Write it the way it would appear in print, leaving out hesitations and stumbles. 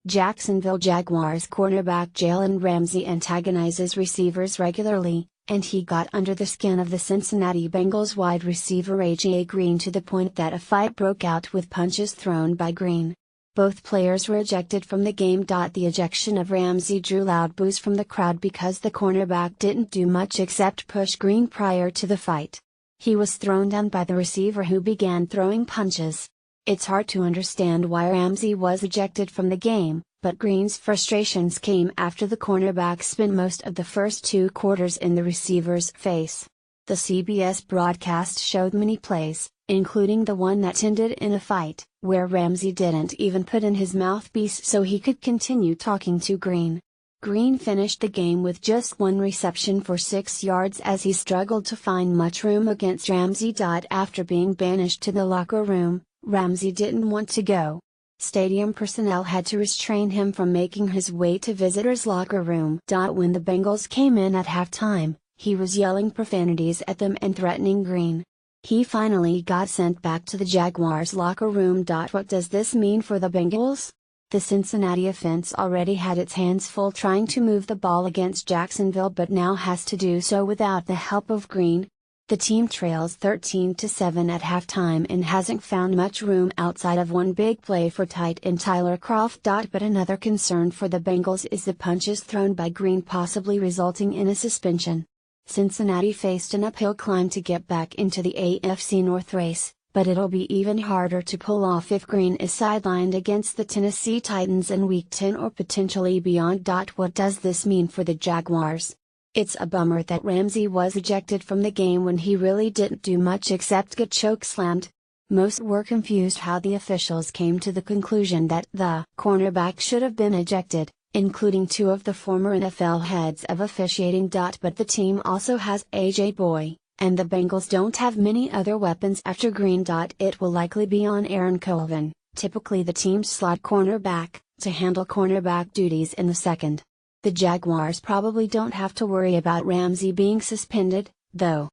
Jacksonville Jaguars cornerback Jalen Ramsey antagonizes receivers regularly, and he got under the skin of the Cincinnati Bengals wide receiver A.J. Green to the point that a fight broke out with punches thrown by Green. Both players were ejected from the game. The ejection of Ramsey drew loud boos from the crowd because the cornerback didn't do much except push Green prior to the fight. He was thrown down by the receiver who began throwing punches. It's hard to understand why Ramsey was ejected from the game, but Green's frustrations came after the cornerback spent most of the first 2 quarters in the receiver's face. The CBS broadcast showed many plays, including the one that ended in a fight, where Ramsey didn't even put in his mouthpiece so he could continue talking to Green. Green finished the game with just 1 reception for 6 yards as he struggled to find much room against Ramsey. After being banished to the locker room, Ramsey didn't want to go. Stadium personnel had to restrain him from making his way to visitors' locker room. When the Bengals came in at halftime, he was yelling profanities at them and threatening Green. He finally got sent back to the Jaguars' locker room. What does this mean for the Bengals? The Cincinnati offense already had its hands full trying to move the ball against Jacksonville but now has to do so without the help of Green. The team trails 13-7 at halftime and hasn't found much room outside of one big play for tight end Tyler Kroft. But another concern for the Bengals is the punches thrown by Green possibly resulting in a suspension. Cincinnati faced an uphill climb to get back into the AFC North race, but it'll be even harder to pull off if Green is sidelined against the Tennessee Titans in Week 10 or potentially beyond. What does this mean for the Jaguars? It's a bummer that Ramsey was ejected from the game when he really didn't do much except get chokeslammed. Most were confused how the officials came to the conclusion that the cornerback should have been ejected, including 2 of the former NFL heads of officiating. But the team also has A.J. Boy, and the Bengals don't have many other weapons after Green. It will likely be on Aaron Colvin, typically the team's slot cornerback, to handle cornerback duties in the second. The Jaguars probably don't have to worry about Ramsey being suspended, though.